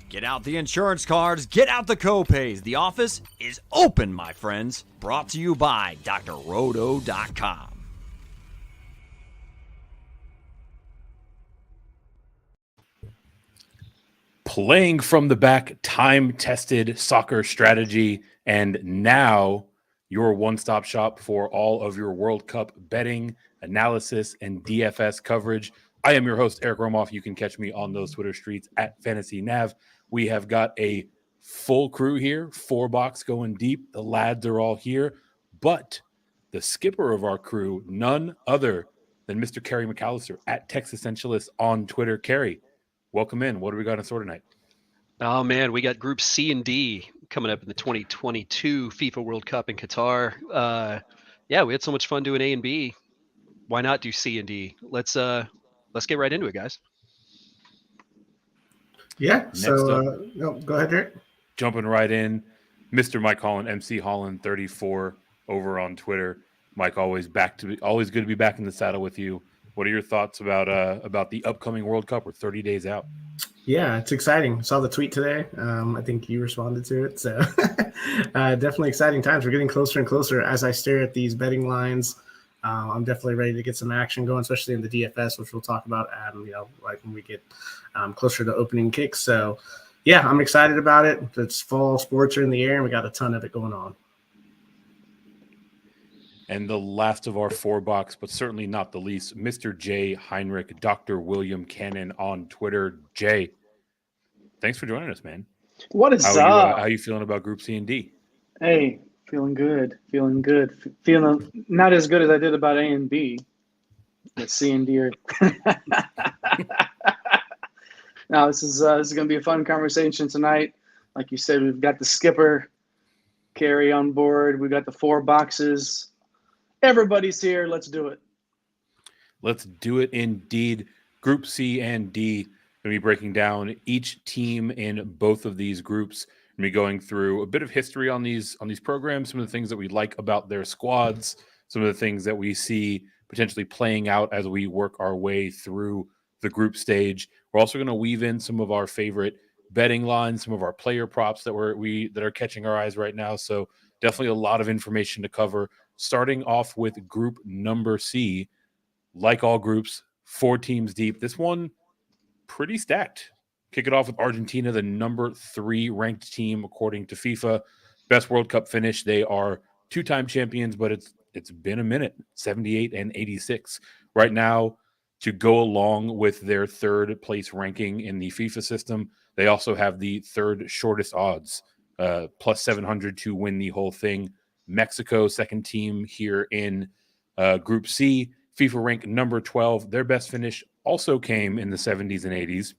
Get out the insurance cards, get out the co-pays. The office is open, my friends. Brought to you by drroto.com. Playing from the back, time-tested soccer strategy, and now your one-stop shop for all of your World Cup betting, analysis, and DFS coverage. I am your host, Eric Romoff. You can catch me on those Twitter streets at FantasyNav. We have got a full crew here, 4-box going deep. The lads are all here, but the skipper of our crew, none other than Mr. Kerry McAllister at Texas Essentialist on Twitter. Kerry, welcome in. What do we got in store tonight? Oh, man, we got Group C and D coming up in the 2022 FIFA World Cup in Qatar. Yeah, we had so much fun doing A and B. Why not do C and D? Let's get right into it, guys. Yeah, so go ahead, Rick. Jumping right in, Mr. Mike Holland, MC Holland 34 over on Twitter. Mike, always good to be back in the saddle with you. What are your thoughts about the upcoming World Cup? We're 30 days out. Yeah, it's exciting. Saw the tweet today. I think you responded to it. So definitely exciting times. We're getting closer and closer as I stare at these betting lines. I'm definitely ready to get some action going, especially in the DFS, which we'll talk about right when we get closer to opening kicks. So, yeah, I'm excited about it. It's fall, sports are in the air, and we got a ton of it going on. And the last of our 4-box, but certainly not the least, Mr. Jay Heinrich, Dr. William Cannon on Twitter. Jay, thanks for joining us, man. What is up? How are you feeling about Group C and D? Hey, feeling good. Feeling not as good as I did about A and B. But C and D are. No, this is going to be a fun conversation tonight. Like you said, we've got the skipper, Kerry, on board. We've got the 4 boxes. Everybody's here. Let's do it. Let's do it indeed. Group C and D, going to be breaking down each team in both of these groups. Going to be going through a bit of history on these programs, some of the things that we like about their squads, some of the things that we see potentially playing out as we work our way through the group stage. We're also going to weave in some of our favorite betting lines, some of our player props that are catching our eyes right now. So definitely a lot of information to cover. Starting off with group number C, like all groups, 4 teams deep. This one pretty stacked. Kick it off with Argentina, the number 3 ranked team according to FIFA. Best World Cup finish. They are 2-time champions, but it's been a minute. 78 and 86 right now. To go along with their 3rd place ranking in the FIFA system, they also have the 3rd shortest odds, plus 700 to win the whole thing. Mexico, 2nd team here in Group C, FIFA rank number 12. Their best finish also came in the 70s and 80s,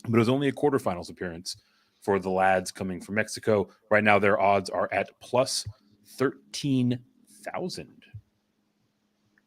but it was only a quarterfinals appearance for the lads coming from Mexico. Right now, their odds are at plus 13,000.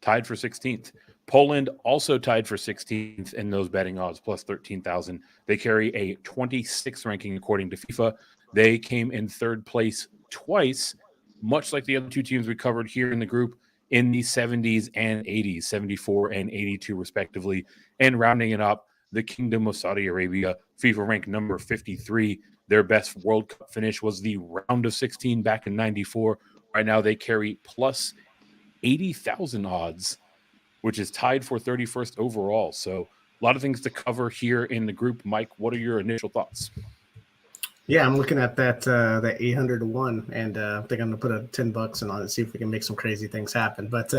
Tied for 16th. Poland also tied for 16th in those betting odds, plus 13,000. They carry a 26th ranking according to FIFA. They came in 3rd place twice, much like the other 2 teams we covered here in the group, in the 70s and 80s, 74 and 82 respectively. And rounding it up, the Kingdom of Saudi Arabia, FIFA rank number 53. Their best World Cup finish was the round of 16 back in 94. Right now they carry plus 80,000 odds, which is tied for 31st overall. So a lot of things to cover here in the group. Mike, what are your initial thoughts? Yeah, I'm looking at that 800 to 1, and I think I'm going to put a $10 in on it, see if we can make some crazy things happen. But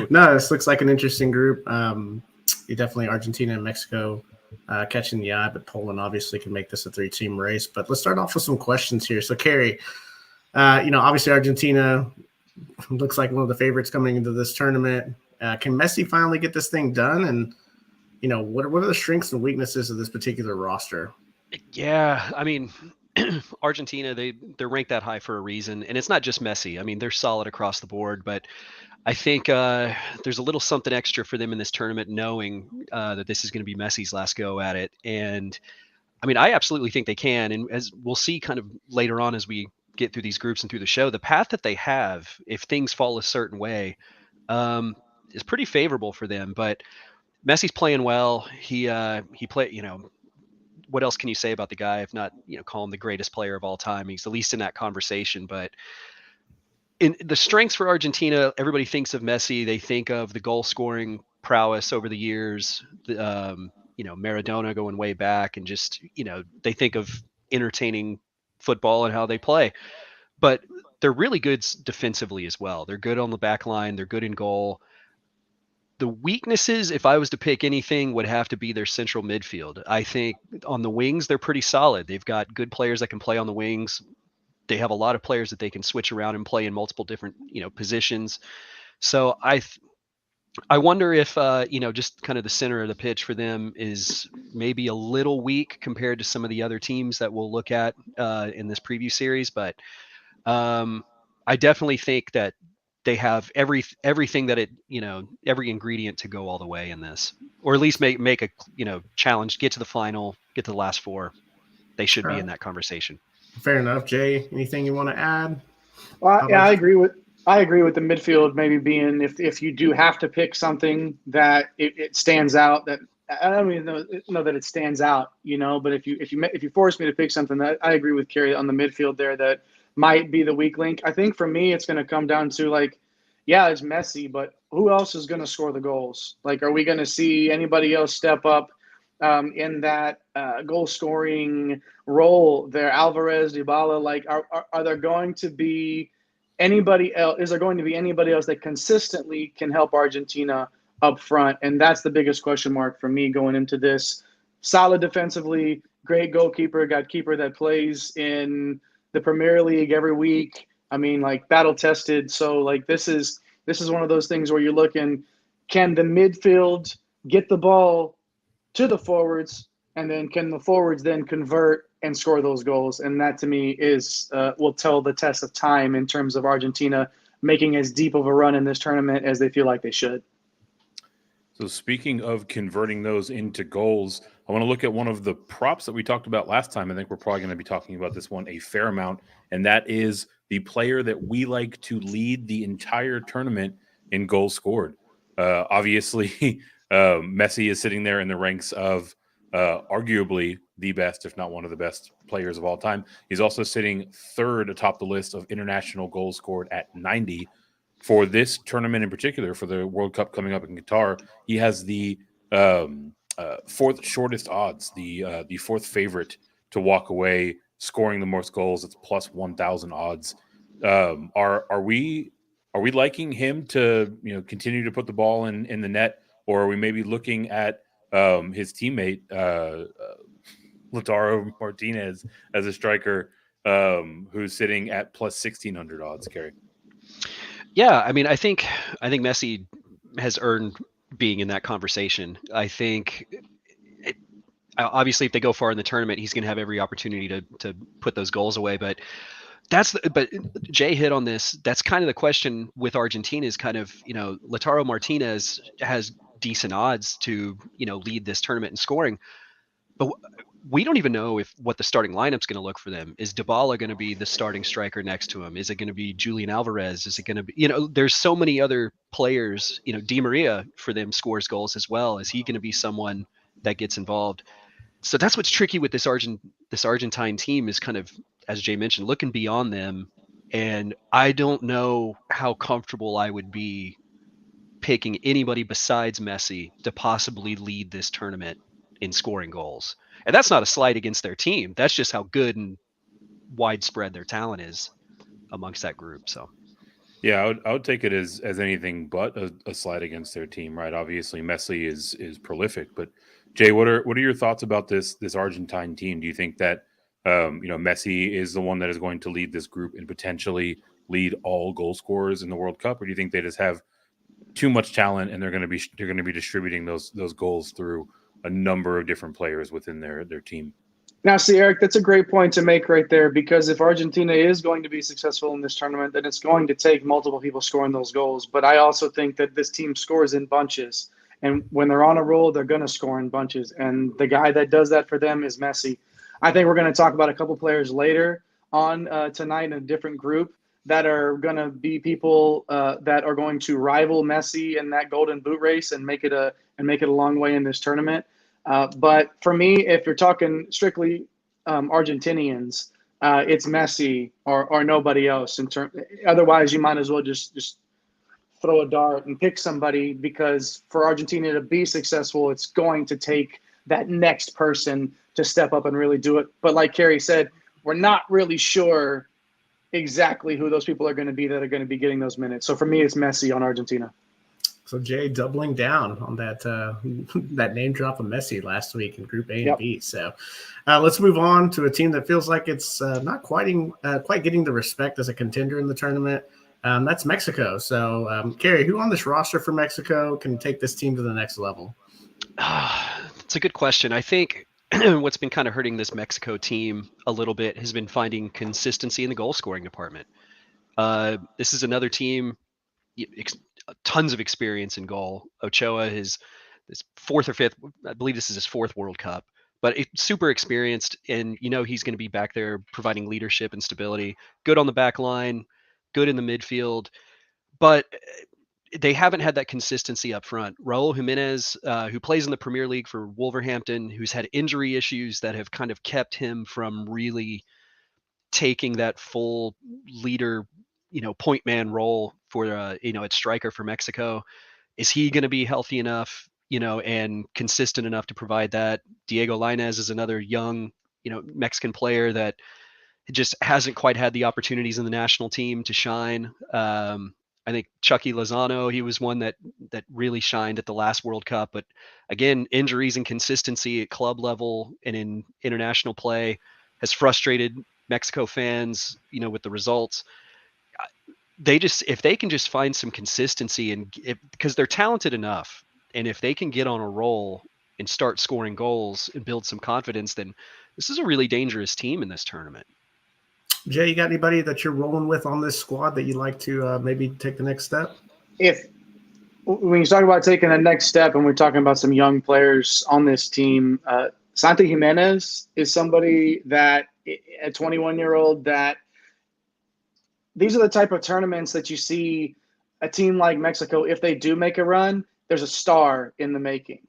no, this looks like an interesting group. Definitely Argentina and Mexico catching the eye, but Poland obviously can make this a 3-team race. But let's start off with some questions here. So, Kerry, obviously Argentina looks like one of the favorites coming into this tournament. Can Messi finally get this thing done? And, what are the strengths and weaknesses of this particular roster? Yeah, I mean, Argentina, they're ranked that high for a reason. And it's not just Messi. I mean, they're solid across the board. But I think there's a little something extra for them in this tournament, knowing that this is going to be Messi's last go at it. And, I mean, I absolutely think they can. And as we'll see kind of later on as we get through these groups and through the show, the path that they have, if things fall a certain way, is pretty favorable for them. But Messi's playing well. He played, what else can you say about the guy if not, call him the greatest player of all time? He's at least in that conversation. But in the strengths for Argentina, everybody thinks of Messi. They think of the goal scoring prowess over the years, Maradona going way back, and just, they think of entertaining football and how they play. But they're really good defensively as well. They're good on the back line. They're good in goal. The weaknesses, if I was to pick anything, would have to be their central midfield. I think on the wings, they're pretty solid. They've got good players that can play on the wings. They have a lot of players that they can switch around and play in multiple different, positions. So I wonder if, just kind of the center of the pitch for them is maybe a little weak compared to some of the other teams that we'll look at in this preview series. But I definitely think that they have everything that every ingredient to go all the way in this, or at least make a, challenge, get to the final, get to the last four. They should be in that conversation. Fair enough. Jay, anything you want to add? Well, yeah, I agree with the midfield maybe being, if you do have to pick something that it stands out, that I don't even know that it stands out, but if you force me to pick something, that I agree with Kerry on the midfield there, that might be the weak link. I think for me, it's going to come down to it's Messi, but who else is going to score the goals? Are we going to see anybody else step up in that goal scoring role there? Alvarez, Dybala, are there going to be anybody else? Is there going to be anybody else that consistently can help Argentina up front? And that's the biggest question mark for me going into this. Solid defensively, great goalkeeper, got keeper that plays in the Premier League every week. I mean, battle tested. So this is one of those things where you're looking, can the midfield get the ball to the forwards, and then can the forwards then convert and score those goals? And that to me is will tell the test of time in terms of Argentina making as deep of a run in this tournament as they feel like they should. So speaking of converting those into goals, I want to look at one of the props that we talked about last time. I think we're probably going to be talking about this one a fair amount, and that is the player that we like to lead the entire tournament in goals scored. Obviously, Messi is sitting there in the ranks of arguably the best, if not one of the best players of all time. He's also sitting third atop the list of international goals scored at 90. For this tournament in particular, for the World Cup coming up in Qatar, he has the fourth shortest odds, the fourth favorite to walk away scoring the most goals. It's plus 1,000 odds. Are we liking him to continue to put the ball in the net, or are we maybe looking at his teammate Lautaro Martinez as a striker who's sitting at plus 1,600 odds, Kerry? Yeah, I mean, I think Messi has earned being in that conversation. I think obviously if they go far in the tournament, he's going to have every opportunity to put those goals away. But but Jay hit on this. That's kind of the question with Argentina is kind of, Lautaro Martinez has decent odds to, lead this tournament in scoring. But we don't even know what the starting lineup's going to look for them. Is Dybala going to be the starting striker next to him? Is it going to be Julian Alvarez? Is it going to be, there's so many other players, Di Maria for them scores goals as well. Is he going to be someone that gets involved? So that's what's tricky with this Argentine team is kind of, as Jay mentioned, looking beyond them. And I don't know how comfortable I would be picking anybody besides Messi to possibly lead this tournament in scoring goals. And that's not a slight against their team. That's just how good and widespread their talent is amongst that group. So, yeah, I would take it as anything but a slight against their team, right? Obviously, Messi is prolific, but Jay, what are your thoughts about this Argentine team? Do you think that Messi is the one that is going to lead this group and potentially lead all goal scorers in the World Cup, or do you think they just have too much talent and they're going to be distributing those goals through a number of different players within their team? Now, see, Eric, that's a great point to make right there, because if Argentina is going to be successful in this tournament, then it's going to take multiple people scoring those goals. But I also think that this team scores in bunches. And when they're on a roll, they're going to score in bunches. And the guy that does that for them is Messi. I think we're going to talk about a couple players later on tonight in a different group that are going to be people that are going to rival Messi in that golden boot race and make it a long way in this tournament. But for me, if you're talking strictly Argentinians, it's Messi or nobody else. Otherwise, you might as well just throw a dart and pick somebody, because for Argentina to be successful, it's going to take that next person to step up and really do it. But like Kerry said, we're not really sure exactly who those people are going to be that are going to be getting those minutes. So for me, it's Messi on Argentina. So Jay doubling down on that that name drop of Messi last week in Group A and B. So let's move on to a team that feels like it's not quite getting the respect as a contender in the tournament. That's Mexico. So Kerry, who on this roster for Mexico can take this team to the next level? It's a good question. I think what's been kind of hurting this Mexico team a little bit has been finding consistency in the goal scoring department. This is another team, tons of experience in goal. Ochoa is this fourth or fifth, I believe this is his fourth World Cup, but it's super experienced, and he's going to be back there providing leadership and stability. Good on the back line, good in the midfield, but they haven't had that consistency up front. Raul Jimenez, who plays in the Premier League for Wolverhampton, who's had injury issues that have kind of kept him from really taking that full leader, point man role for, at striker for Mexico. Is he going to be healthy enough, and consistent enough to provide that? Diego Lainez is another young, Mexican player that just hasn't quite had the opportunities in the national team to shine. I think Chucky Lozano, he was one that really shined at the last World Cup, but again, injuries and consistency at club level and in international play has frustrated Mexico fans, with the results. If they can just find some consistency because they're talented enough, and if they can get on a roll and start scoring goals and build some confidence, then this is a really dangerous team in this tournament. Jay, you got anybody that you're rolling with on this squad that you'd like to maybe take the next step? When you talk about taking the next step, and we're talking about some young players on this team, Santi Jimenez is somebody that, a 21-year-old, that these are the type of tournaments that you see a team like Mexico, if they do make a run, there's a star in the making.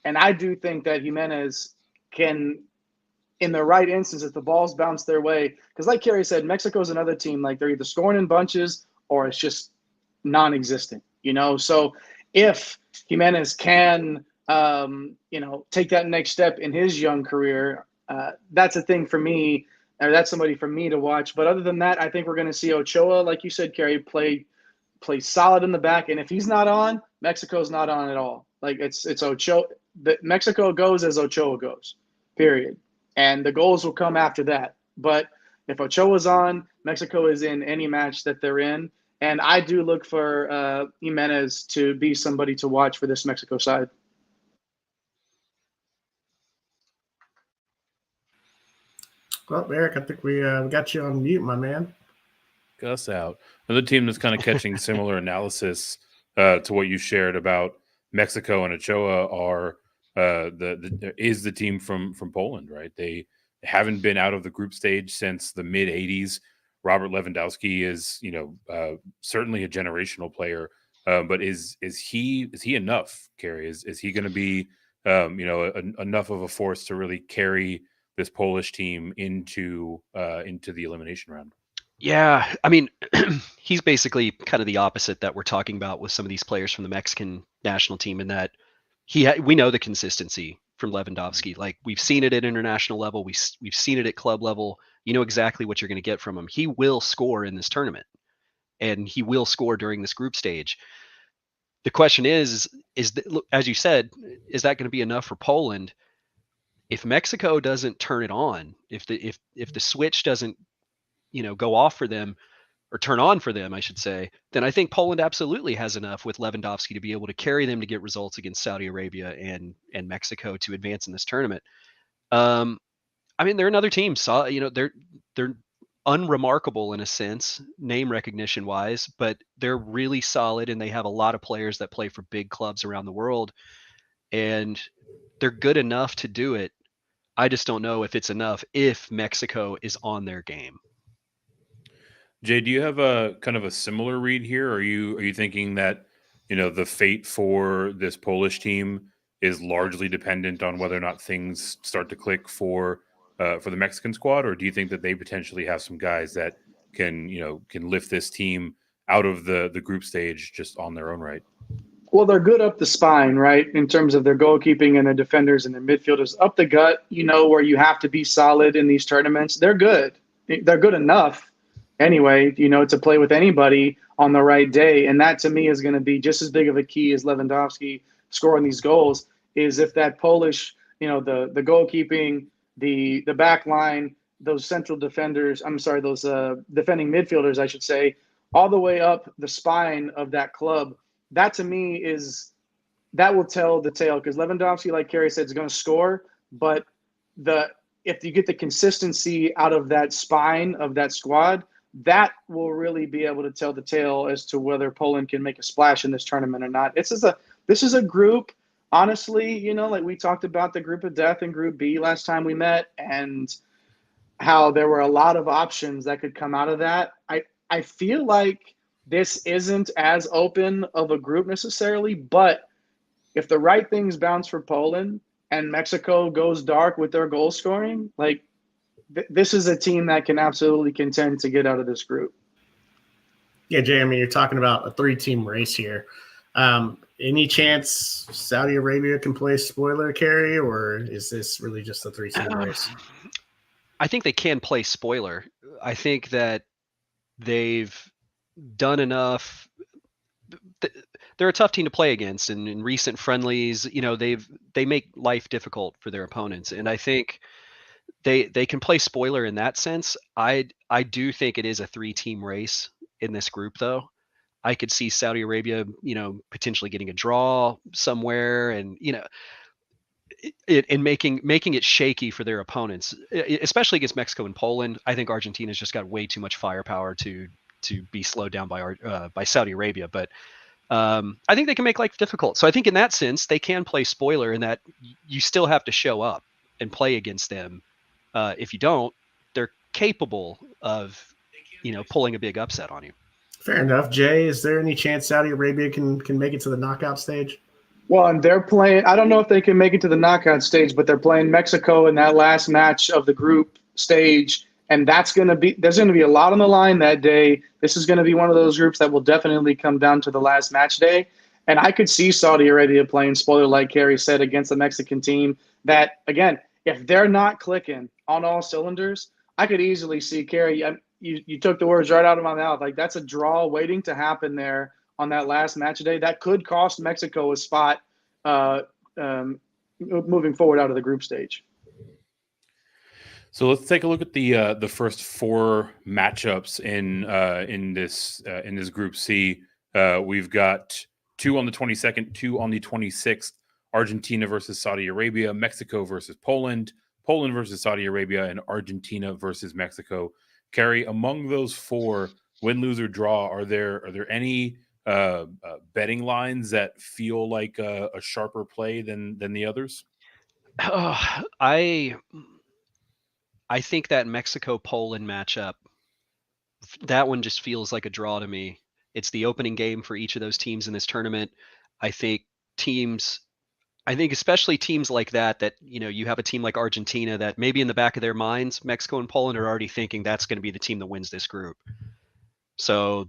And I do think that Jimenez can, in the right instance, if the balls bounce their way, because like Kerry said, Mexico is another team, like they're either scoring in bunches or it's just non-existent, So if Jimenez can, take that next step in his young career, that's a thing for me, or that's somebody for me to watch. But other than that, I think we're going to see Ochoa, like you said, Kerry, play solid in the back. And if he's not on, Mexico's not on at all. Like it's Ochoa. Mexico goes as Ochoa goes, period. And the goals will come after that. But if Ochoa's on, Mexico is in any match that they're in. And I do look for Jimenez to be somebody to watch for this Mexico side. Well, Eric, I think we got you on mute, my man. Gus out. Another team that's kind of catching similar analysis to what you shared about Mexico and Ochoa is the team from Poland, right? They haven't been out of the group stage since the mid '80s. Robert Lewandowski is, certainly a generational player, but is he enough, Kerry? Is he going to be, enough of a force to really carry this Polish team into the elimination round? Yeah, I mean, he's basically kind of the opposite that we're talking about with some of these players from the Mexican national team, in that we know the consistency from Lewandowski. Like, we've seen it at international level, we've seen it at club level. You know exactly what you're going to get from him. He will score in this tournament, and he will score during this group stage. The question is as you said, is that going to be enough for Poland? If Mexico doesn't turn it on, if the switch doesn't go off for them, or turn on for them, I should say, then I think Poland absolutely has enough with Lewandowski to be able to carry them to get results against Saudi Arabia and Mexico to advance in this tournament. I mean, they're another team. They're unremarkable in a sense, name recognition wise, but they're really solid, and they have a lot of players that play for big clubs around the world, and they're good enough to do it. I just don't know if it's enough if Mexico is on their game. Jay, do you have a kind of a similar read here? Are you thinking that, the fate for this Polish team is largely dependent on whether or not things start to click for the Mexican squad, or do you think that they potentially have some guys that can lift this team out of the group stage just on their own right? Well, they're good up the spine, right? In terms of their goalkeeping and their defenders and their midfielders. Up the gut, where you have to be solid in these tournaments. They're good. They're good enough anyway, to play with anybody on the right day. And that to me is going to be just as big of a key as Lewandowski scoring these goals, is if that Polish, the goalkeeping, the back line, those central defenders, those defending midfielders, I should say, all the way up the spine of that club. That to me that will tell the tale, because Lewandowski, like Kerry said, is going to score, but if you get the consistency out of that spine of that squad, that will really be able to tell the tale as to whether Poland can make a splash in this tournament or not. This is a group, honestly, like we talked about the group of death in Group B last time we met, and how there were a lot of options that could come out of that. I feel like this isn't as open of a group necessarily, but if the right things bounce for Poland and Mexico goes dark with their goal scoring, like this is a team that can absolutely contend to get out of this group. Yeah, Jay, you're talking about a 3-team race here. Any chance Saudi Arabia can play spoiler, Kerry, or is this really just a 3-team race? I think they can play spoiler. I think that they've done enough. They're a tough team to play against, and in recent friendlies, they make life difficult for their opponents, and I think they can play spoiler in that sense. I do think it is a 3-team race in this group, though. I could see Saudi Arabia, potentially getting a draw somewhere, and making it shaky for their opponents, especially against Mexico and Poland. I think Argentina's just got way too much firepower to be slowed down by Saudi Arabia, but I think they can make life difficult. So I think in that sense, they can play spoiler, in that you still have to show up and play against them. If you don't, they're capable of, pulling a big upset on you. Fair enough. Jay, is there any chance Saudi Arabia can make it to the knockout stage? Well, and they're playing, I don't know if they can make it to the knockout stage, but they're playing Mexico in that last match of the group stage. And there's going to be a lot on the line that day. This is going to be one of those groups that will definitely come down to the last match day. And I could see Saudi Arabia playing spoiler, like Kerry said, against the Mexican team that, again, if they're not clicking on all cylinders, I could easily see, Kerry, you took the words right out of my mouth. Like, that's a draw waiting to happen there on that last match day. That could cost Mexico a spot moving forward out of the group stage. So let's take a look at the first 4 matchups in this Group C. We've got 2 on the 22nd, 2 on the 26th. Argentina versus Saudi Arabia, Mexico versus Poland, Poland versus Saudi Arabia, and Argentina versus Mexico. Kerry, among those 4, win, lose, or draw, are there any betting lines that feel like a sharper play than the others? I think that Mexico-Poland matchup, that one just feels like a draw to me. It's the opening game for each of those teams in this tournament. I think especially teams like that, you have a team like Argentina that maybe in the back of their minds, Mexico and Poland are already thinking that's going to be the team that wins this group. So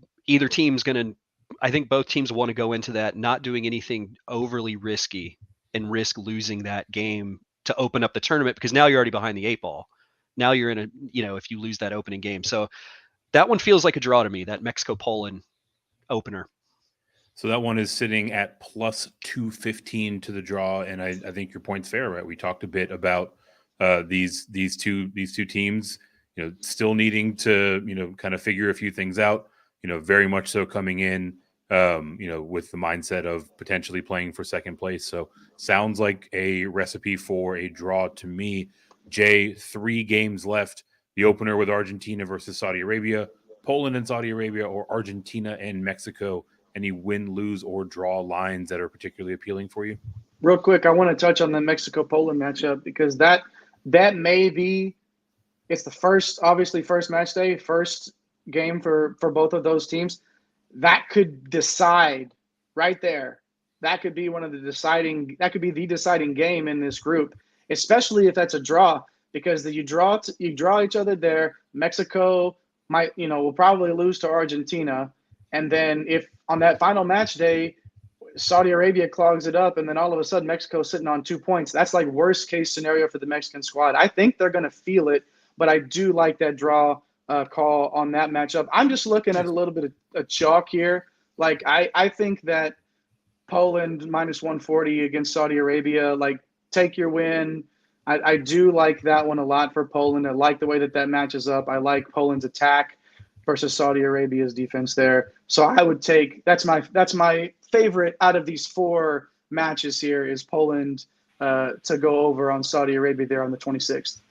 I think both teams want to go into that not doing anything overly risky and risk losing that game to open up the tournament, because now you're already behind the 8 ball. Now you're in if you lose that opening game. So that one feels like a draw to me, that Mexico-Poland opener. So that one is sitting at plus 215 to the draw, and I think your point's fair, right? We talked a bit about these two teams, still needing to kind of figure a few things out. Very much so coming in, with the mindset of potentially playing for second place. So sounds like a recipe for a draw to me. Jay, 3 games left. The opener with Argentina versus Saudi Arabia, Poland and Saudi Arabia, or Argentina and Mexico. Any win, lose, or draw lines that are particularly appealing for you? Real quick, I want to touch on the Mexico-Poland matchup, because that may be, it's the first match day, first game for both of those teams. That could decide right there that could be the deciding game in this group, especially if that's a draw, because you draw each other there. Mexico will probably lose to Argentina. And then if on that final match day, Saudi Arabia clogs it up, and then all of a sudden Mexico's sitting on 2 points, that's like worst case scenario for the Mexican squad. I think they're going to feel it, but I do like that draw call on that matchup. I'm just looking at a little bit of chalk here. Like I think that Poland minus 140 against Saudi Arabia, like take your win. I do like that one a lot for Poland. I like the way that matches up. I like Poland's attack versus Saudi Arabia's defense there. So I would take that's my favorite out of these 4 matches here is Poland to go over on Saudi Arabia there on the 26th.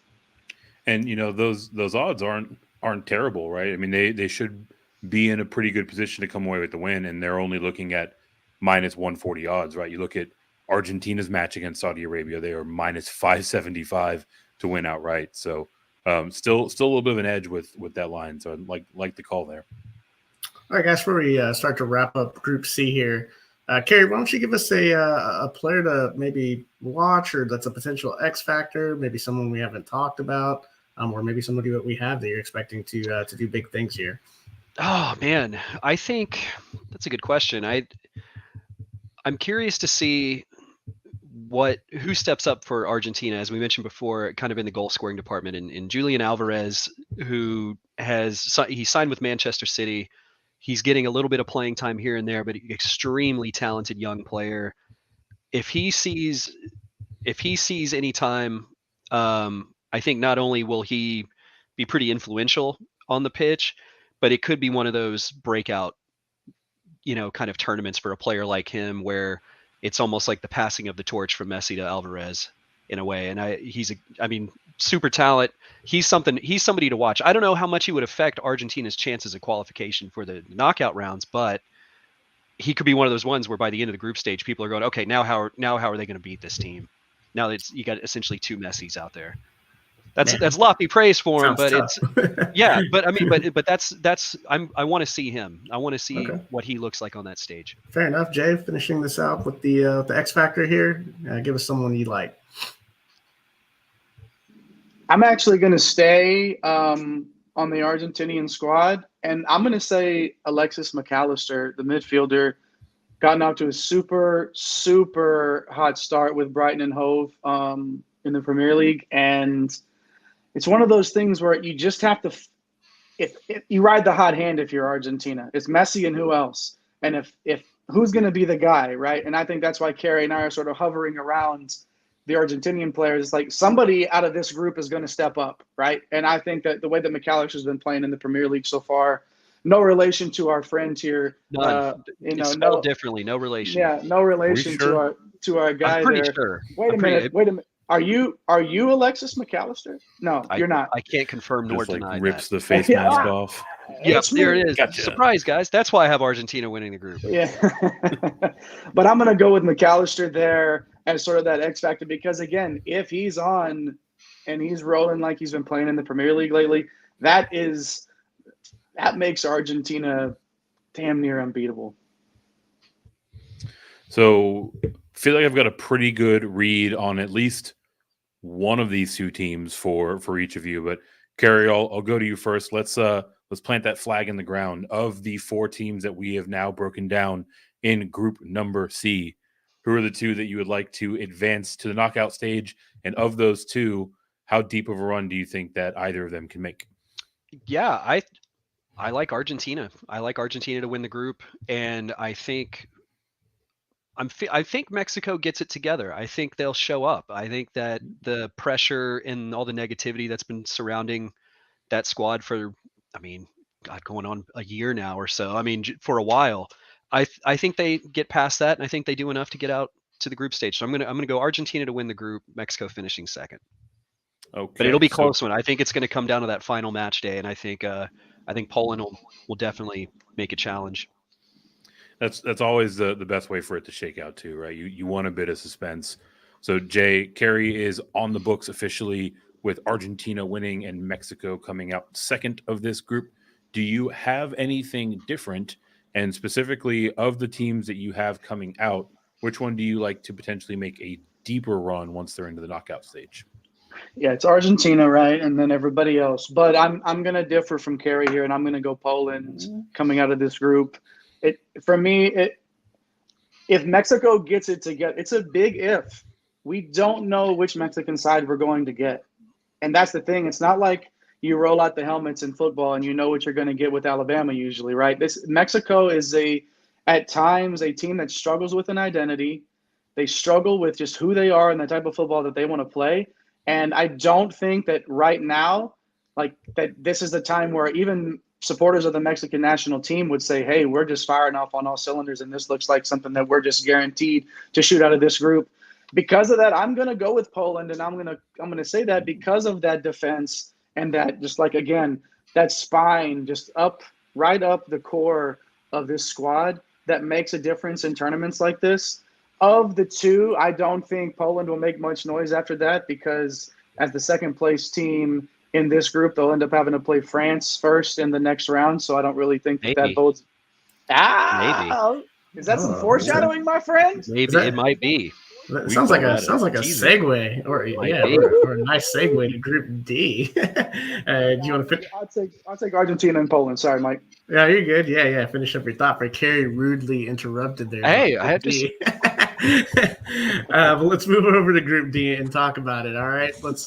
And those odds aren't terrible, right? I mean, they should be in a pretty good position to come away with the win, and they're only looking at minus 140 odds, right? You look at Argentina's match against Saudi Arabia; they are minus 575 to win outright. So still a little bit of an edge with that line. So I like the call there. All right, guys, before we start to wrap up Group C here, Carrie, why don't you give us a player to maybe watch, or that's a potential X factor, maybe someone we haven't talked about, or maybe somebody that we have that you're expecting to do big things here? Oh man, I think that's a good question. I'm curious to see who steps up for Argentina, as we mentioned before, kind of in the goal scoring department. In Julian Alvarez, who he signed with Manchester City. He's getting a little bit of playing time here and there, but extremely talented young player. If he sees any time, I think not only will he be pretty influential on the pitch, but it could be one of those breakout, kind of tournaments for a player like him, where it's almost like the passing of the torch from Messi to Alvarez in a way. And he's super talent. He's somebody to watch. I don't know how much he would affect Argentina's chances of qualification for the knockout rounds, but he could be one of those ones where by the end of the group stage, people are going, okay, now how are they going to beat this team? Now that you got essentially 2 Messis out there. That's lofty praise for him, but tough. I want to see him. I want to see what he looks like on that stage. Fair enough. Jay, finishing this out with the X factor here. Give us someone you like. I'm actually going to stay on the Argentinian squad, and I'm going to say Alexis McAllister, the midfielder, gotten out to a super, super hot start with Brighton and Hove in the Premier League, and it's one of those things where you just have to if you ride the hot hand if you're Argentina. It's Messi and who else? And if who's going to be the guy, right? And I think that's why Carrie and I are sort of hovering around the Argentinian players. It's like somebody out of this group is going to step up, right? And I think that the way that McAllister's been playing in the Premier League so far, no relation to our friend here. None. It's spelled differently. No relation. Yeah, no relation to our guy. I'm pretty there. sure. Wait a minute. Are you Alexis McAllister? No, you're not. I can't confirm nor deny rips that. the face mask off. Yep, there it is. Gotcha. Surprise, guys. That's why I have Argentina winning the group. Yeah. But I'm going to go with McAllister there as sort of that X factor because, again, if he's on and he's rolling like he's been playing in the Premier League lately, that makes Argentina damn near unbeatable. So I feel like I've got a pretty good read on at least one of these 2 teams for each of you. But Carrie, I'll go to you first. Let's plant that flag in the ground. Of the 4 teams that we have now broken down in group number C, who are the 2 that you would like to advance to the knockout stage? And of those 2, how deep of a run do you think that either of them can make? Yeah, I like Argentina. I like Argentina to win the group, and I think Mexico gets it together. I think they'll show up. I think that the pressure and all the negativity that's been surrounding that squad for, going on a year now or so. For a while, I think they get past that, and I think they do enough to get out to the group stage. So I'm gonna go Argentina to win the group, Mexico finishing second. Okay, but it'll be close one. I think it's going to come down to that final match day, and I think Poland will definitely make a challenge. That's always the best way for it to shake out too, right? You want a bit of suspense. So Jay, Carrie is on the books officially with Argentina winning and Mexico coming out second of this group. Do you have anything different? And specifically of the teams that you have coming out, which one do you like to potentially make a deeper run once they're into the knockout stage? Yeah, it's Argentina, right? And then everybody else. But I'm gonna differ from Kerry here, and I'm gonna go Poland coming out of this group. If Mexico gets it together, it's a big if. We don't know which Mexican side we're going to get. And that's the thing. It's not like you roll out the helmets in football and you know what you're going to get with Alabama usually, right? Mexico is at times a team that struggles with an identity. They struggle with just who they are and the type of football that they want to play. And I don't think that right now, like that this is the time where even supporters of the Mexican national team would say, hey, we're just firing off on all cylinders, and this looks like something that we're just guaranteed to shoot out of this group. Because of that, I'm going to go with Poland, and I'm going to say that because of that defense and that just like, again, that spine just right up the core of this squad that makes a difference in tournaments like this. Of the two, I don't think Poland will make much noise after that because as the second place team in this group, they'll end up having to play France first in the next round. So I don't really think that bodes. Maybe. Is that some foreshadowing, my friend? Maybe it might be. That sounds like a segue, or a nice segue to Group D. Do you want to? I'll take Argentina and Poland. Sorry, Mike. Yeah, you're good. Yeah. Finish up your thought. But Kerry rudely interrupted there. Hey, I had to. But let's move over to Group D and talk about it. All right, let's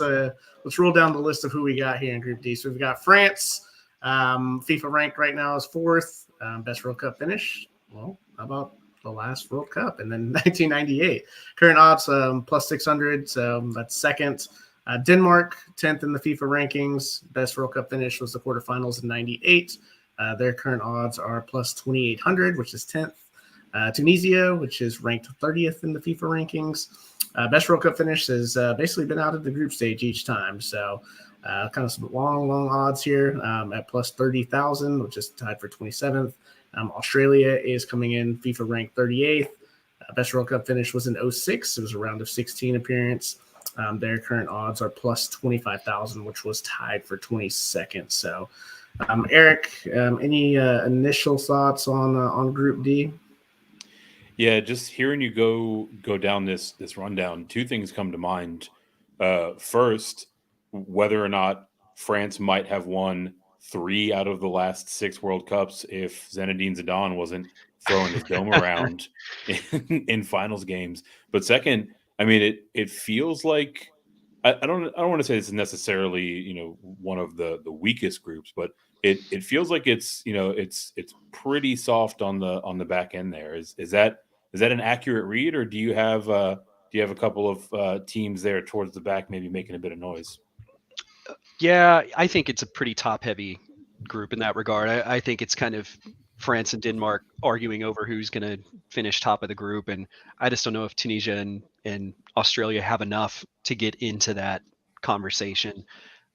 roll down the list of who we got here in Group D. So we've got France. FIFA ranked right now is 4th. Best World Cup finish. Well, how about the last World Cup and then 1998? Current odds plus 600, so that's second. Denmark 10th in the FIFA rankings. Best World Cup finish was the quarterfinals in 98. Their current odds are plus 2,800, which is 10th. Tunisia, which is ranked 30th in the FIFA rankings. Best World Cup finish has basically been out of the group stage each time, so kind of some long odds here at plus 30,000, which is tied for 27th. Australia is coming in FIFA ranked 38th. Best World Cup finish was in 06. It was a round of 16 appearance. Their current odds are plus 25,000, which was tied for 22nd. So, Eric, any initial thoughts on Group D? Yeah, just hearing you go down this rundown, two things come to mind. First, whether or not France might have won 3 out of the last 6 World Cups if Zinedine Zidane wasn't throwing his dome around in finals games. But second, I mean, it feels like I don't want to say this is necessarily one of the weakest groups, but it feels like it's pretty soft on the back end there. Is that an accurate read, or do you have a couple of teams there towards the back maybe making a bit of noise? Yeah, I think it's a pretty top-heavy group in that regard. I think it's kind of France and Denmark arguing over who's going to finish top of the group, and I just don't know if Tunisia and Australia have enough to get into that conversation.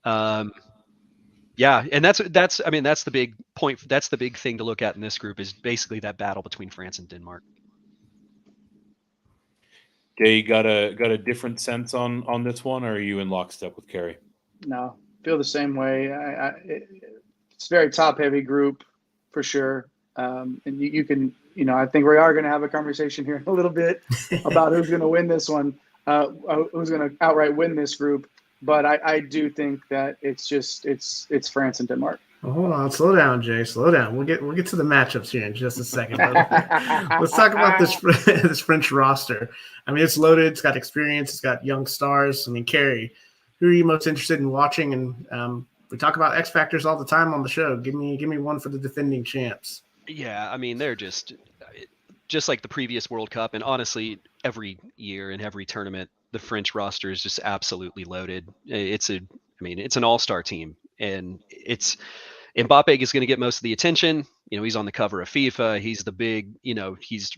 Yeah, and that's the big point. That's the big thing to look at in this group is basically that battle between France and Denmark. Jay, got a different sense on this one, or are you in lockstep with Kerry? No, feel the same way. It's a very top-heavy group for sure, and you can, I think we are going to have a conversation here in a little bit about who's going to win this one, who's going to outright win this group. But I do think that it's France and Denmark. Well, hold on, slow down, Jay. Slow down. We'll get to the matchups here in just a second. Let's talk about this French roster. I mean, it's loaded. It's got experience. It's got young stars. I mean, Kerry, who are you most interested in watching? And we talk about X factors all the time on the show. Give me one for the defending champs. Yeah, I mean, they're just like the previous World Cup, and honestly, every year in every tournament, the French roster is just absolutely loaded. It's an all-star team, and Mbappe is going to get most of the attention. He's on the cover of FIFA. He's the big, he's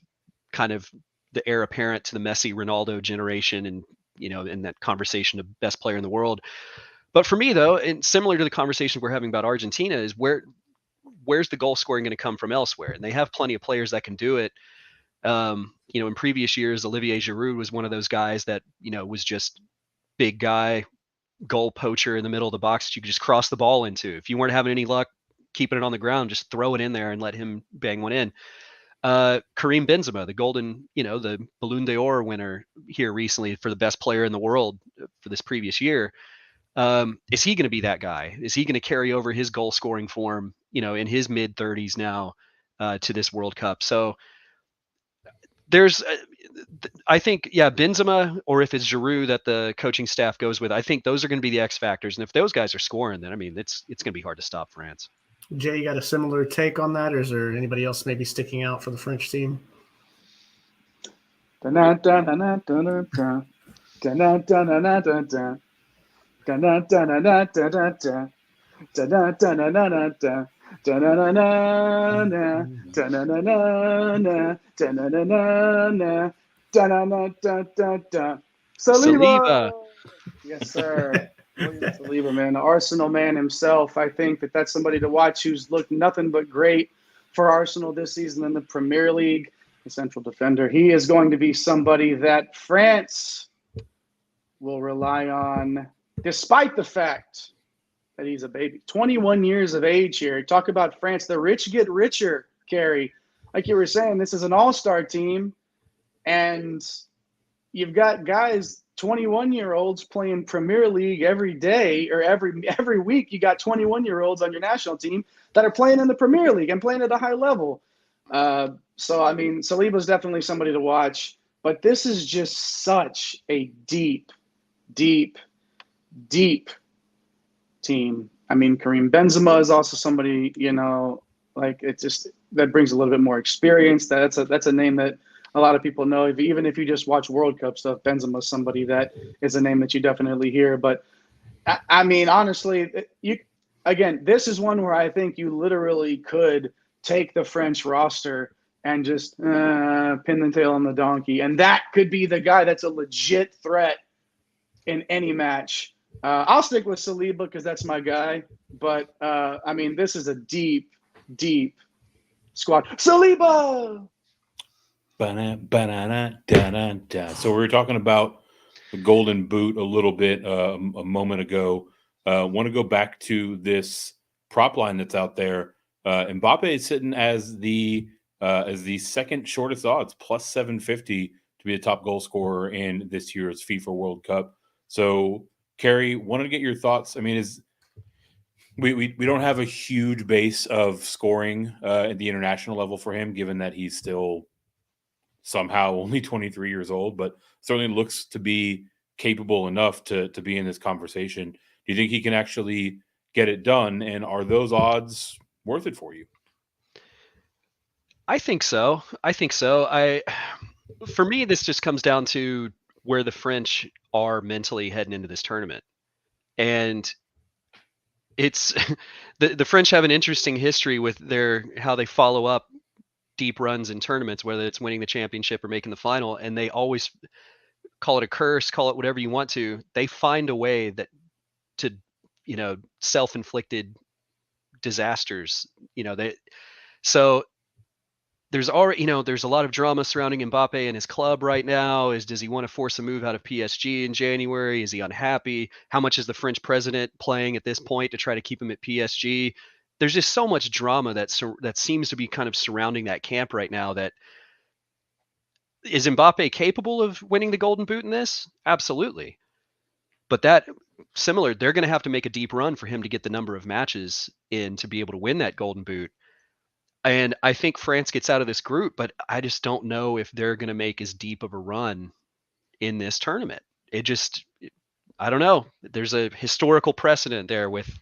kind of the heir apparent to the Messi, Ronaldo generation, and in that conversation of best player in the world. But for me, though, and similar to the conversation we're having about Argentina, is where's the goal scoring going to come from elsewhere? And they have plenty of players that can do it. In previous years, Olivier Giroud was one of those guys that, was just big guy, goal poacher in the middle of the box that you could just cross the ball into. If you weren't having any luck keeping it on the ground, just throw it in there and let him bang one in. Kareem Benzema, the Ballon d'Or winner here recently for the best player in the world for this previous year. Is he going to be that guy? Is he going to carry over his goal scoring form, in his mid 30s now to this World Cup? So there's, I think, Benzema, or if it's Giroud that the coaching staff goes with, I think those are going to be the X factors. And if those guys are scoring, then it's going to be hard to stop France. Jay, you got a similar take on that, or is there anybody else maybe sticking out for the French team? Saliba. Yes, sir. William Saliba, man, the Arsenal man himself. I think that's somebody to watch who's looked nothing but great for Arsenal this season in the Premier League. The central defender. He is going to be somebody that France will rely on, despite the fact that he's a baby. 21 years of age here. Talk about France. The rich get richer, Carrie. Like you were saying, this is an all-star team, and you've got guys, 21-year-olds playing Premier League every day, or every week. You got 21-year-olds on your national team that are playing in the Premier League and playing at a high level. So, I mean, Saliba's definitely somebody to watch. But this is just such a deep, deep, deep team. I mean, Kareem Benzema is also somebody, like it just that brings a little bit more experience. That's a name that a lot of people know. Even if you just watch World Cup stuff, Benzema is somebody that is a name that you definitely hear. But I mean, honestly, this is one where I think you literally could take the French roster and just pin the tail on the donkey, and that could be the guy that's a legit threat in any match. I'll stick with Saliba because that's my guy. But, I mean, this is a deep, deep squad. Saliba! So we were talking about the Golden Boot a little bit a moment ago. Want to go back to this prop line that's out there. Mbappe is sitting as the second shortest odds, plus 750 to be a top goal scorer in this year's FIFA World Cup. So, Carrie, wanted to get your thoughts. I mean, we don't have a huge base of scoring at the international level for him, given that he's still somehow only 23 years old, but certainly looks to be capable enough to be in this conversation. Do you think he can actually get it done? And are those odds worth it for you? I think so. For me, this just comes down to where the French are mentally heading into this tournament. And it's the French have an interesting history with how they follow up deep runs in tournaments, whether it's winning the championship or making the final, and they always call it a curse, call it whatever you want to. They find a way to self-inflicted disasters. So there's already, there's a lot of drama surrounding Mbappe and his club right now. Does he want to force a move out of PSG in January? Is he unhappy? How much is the French president playing at this point to try to keep him at PSG? There's just so much drama that seems to be kind of surrounding that camp right now. That is Mbappe capable of winning the Golden Boot in this? Absolutely. But they're going to have to make a deep run for him to get the number of matches in to be able to win that Golden Boot. And I think France gets out of this group, but I just don't know if they're going to make as deep of a run in this tournament. I don't know. There's a historical precedent there with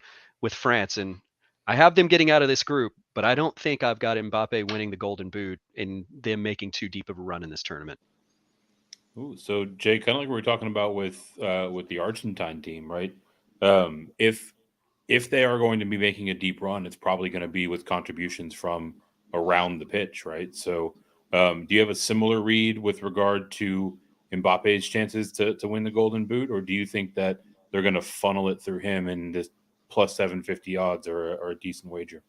France, and I have them getting out of this group, but I don't think I've got Mbappe winning the Golden Boot and them making too deep of a run in this tournament. Ooh, so Jay, kind of like we were talking about with the Argentine team, right? If they are going to be making a deep run, it's probably going to be with contributions from around the pitch, right? So do you have a similar read with regard to Mbappe's chances to win the Golden Boot, or do you think that they're going to funnel it through him and this plus 750 odds are a decent wager?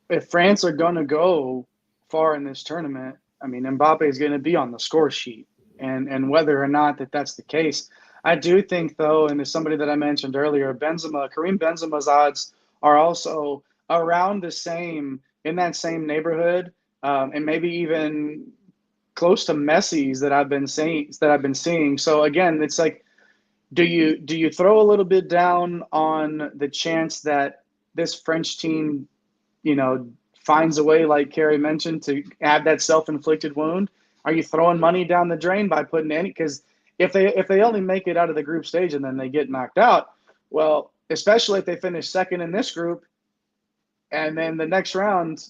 If France are going to go far in this tournament, I mean, Mbappe is going to be on the score sheet. And whether or not that's the case, I do think, though, and as somebody that I mentioned earlier, Kareem Benzema's odds are also around the same, in that same neighborhood and maybe even close to Messi's that I've been seeing. So again, it's like, do you throw a little bit down on the chance that this French team, finds a way, like Carrie mentioned, to add that self-inflicted wound? Are you throwing money down the drain by putting any? Because if they only make it out of the group stage and then they get knocked out, well, especially if they finish second in this group, and then the next round,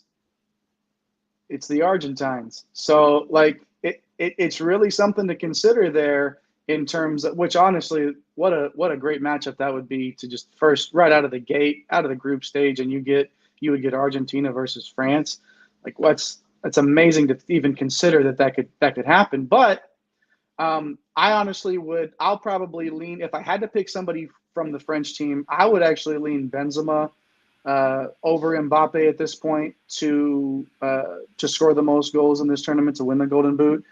it's the Argentines. So it's really something to consider there in terms of, which honestly, what a great matchup that would be, to just first right out of the gate, out of the group stage, and you would get Argentina versus France. Like that's amazing to even consider that could happen. But I honestly I'll probably lean, if I had to pick somebody from the French team, I would actually lean Benzema over Mbappe at this point to score the most goals in this tournament to win the Golden Boot.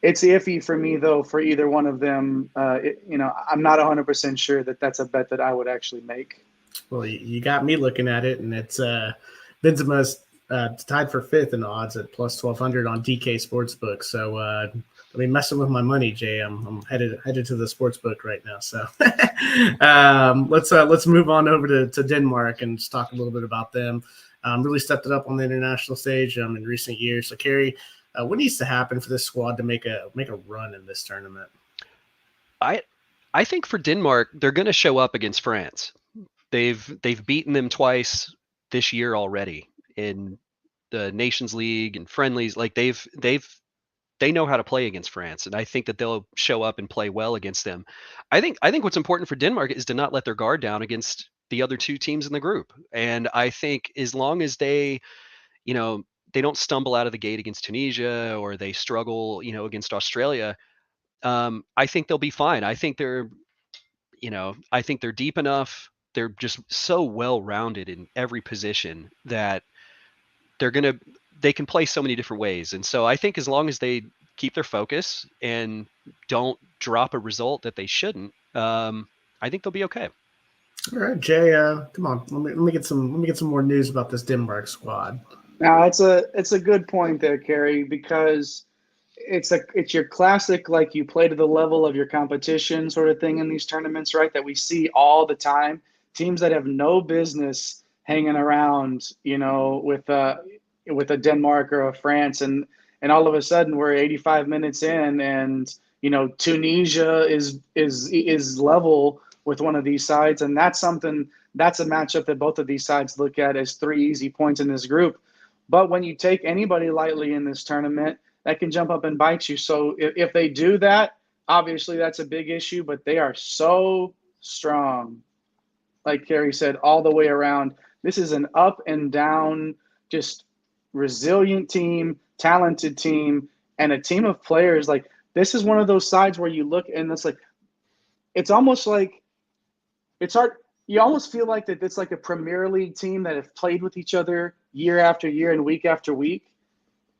It's iffy for me, though, for either one of them. I'm not 100% sure that that's a bet that I would actually make. Well, you got me looking at it, and it's Benzema's tied for fifth in odds at plus 1,200 on DK Sportsbook. So, messing with my money, Jay. I'm headed to the sportsbook right now. So, let's move on over to Denmark and just talk a little bit about them. Really stepped it up on the international stage in recent years. So, Carrie, what needs to happen for this squad to make a run in this tournament? I think for Denmark, they're going to show up against France. They've beaten them twice this year already in the Nations League and friendlies. Like they know how to play against France, and I think that they'll show up and play well against them. I think what's important for Denmark is to not let their guard down against the other two teams in the group. And I think as long as they don't stumble out of the gate against Tunisia, or they struggle, against Australia, I think they'll be fine. I think they're deep enough. They're just so well-rounded in every position that they can play so many different ways. And so I think as long as they keep their focus and don't drop a result that they shouldn't, I think they'll be okay. All right, Jay, come on. Let me get some more news about this Denmark squad. Now, it's a good point there, Carrie, because it's your classic, like, you play to the level of your competition sort of thing in these tournaments, right? That we see all the time. Teams that have no business hanging around, with a Denmark or a France, and all of a sudden we're 85 minutes in, and Tunisia is level with one of these sides, and that's a matchup that both of these sides look at as 3 easy points in this group. But when you take anybody lightly in this tournament, that can jump up and bite you. So if they do that, obviously that's a big issue, but they are so strong, like Carrie said, all the way around. This is an up and down, just resilient team, talented team, and a team of players. Like, this is one of those sides where you look and it's almost like it's hard. You almost feel like that it's like a Premier League team that have played with each other year after year and week after week.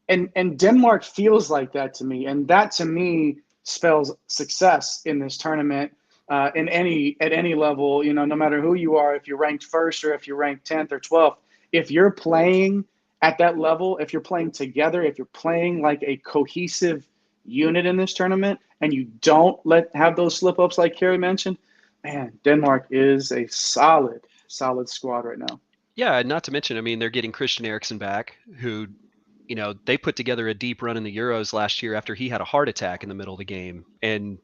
And Denmark feels like that to me. And that to me spells success in this tournament. At any level, no matter who you are, if you're ranked first or if you're ranked 10th or 12th, if you're playing at that level, if you're playing together, if you're playing like a cohesive unit in this tournament, and you don't have those slip ups like Carrie mentioned, man, Denmark is a solid squad right now. Yeah, not to mention, they're getting Christian Eriksen back, who, they put together a deep run in the Euros last year after he had a heart attack in the middle of the game, and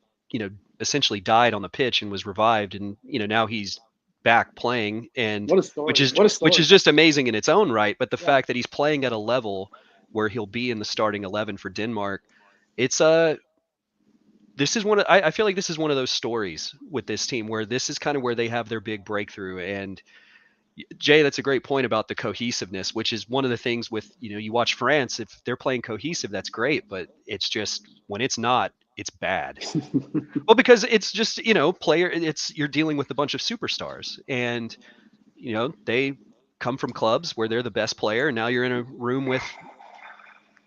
essentially died on the pitch and was revived, and now he's back playing, and what a story. which is just amazing in its own right. But the fact that he's playing at a level where he'll be in the starting 11 for Denmark, this is I feel like this is one of those stories with this team where this is kind of where they have their big breakthrough. And Jay, that's a great point about the cohesiveness, which is one of the things with, you watch France, if they're playing cohesive, that's great, but it's just when it's not, it's bad. Well, because it's just, you're dealing with a bunch of superstars, and, they come from clubs where they're the best player. And now you're in a room with,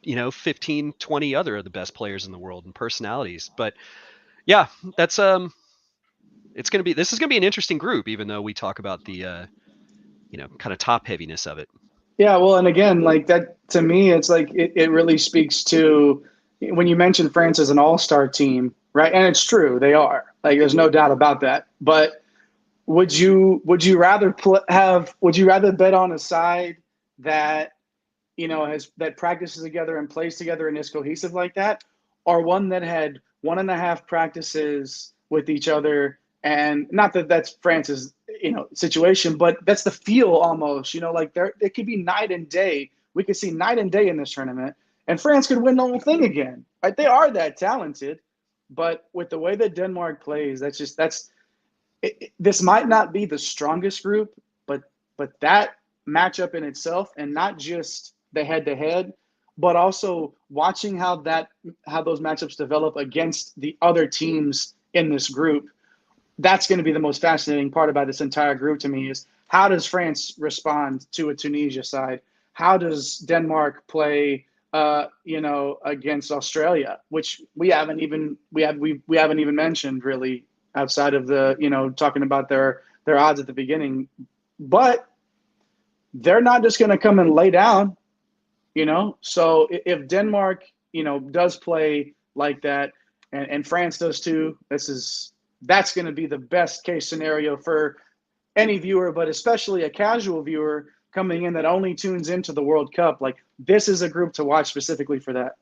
15, 20 other of the best players in the world and personalities. But yeah, that's, this is going to be an interesting group, even though we talk about the, kind of top heaviness of it. Yeah, well, and again, like that to me, it's like it really speaks to when you mention France as an all-star team, right? And it's true, they are. Like, there's no doubt about that. But would you rather would you rather bet on a side that has that practices together and plays together and is cohesive like that, or one that had 1.5 practices with each other? And not that that's France's situation, but that's the feel almost. Like it could be night and day. We could see night and day in this tournament, and France could win the whole thing again. Right? They are that talented, but with the way that Denmark plays, this might not be the strongest group, but that matchup in itself, and not just the head to head, but also watching how those matchups develop against the other teams in this group. That's going to be the most fascinating part about this entire group to me, is how does France respond to a Tunisia side? How does Denmark play against Australia, which we haven't even mentioned really, outside of the talking about their odds at the beginning. But they're not just going to come and lay down, So if Denmark, does play like that, and France does too, that's going to be the best case scenario for any viewer, but especially a casual viewer coming in that only tunes into the World Cup. Like, this is a group to watch specifically for that.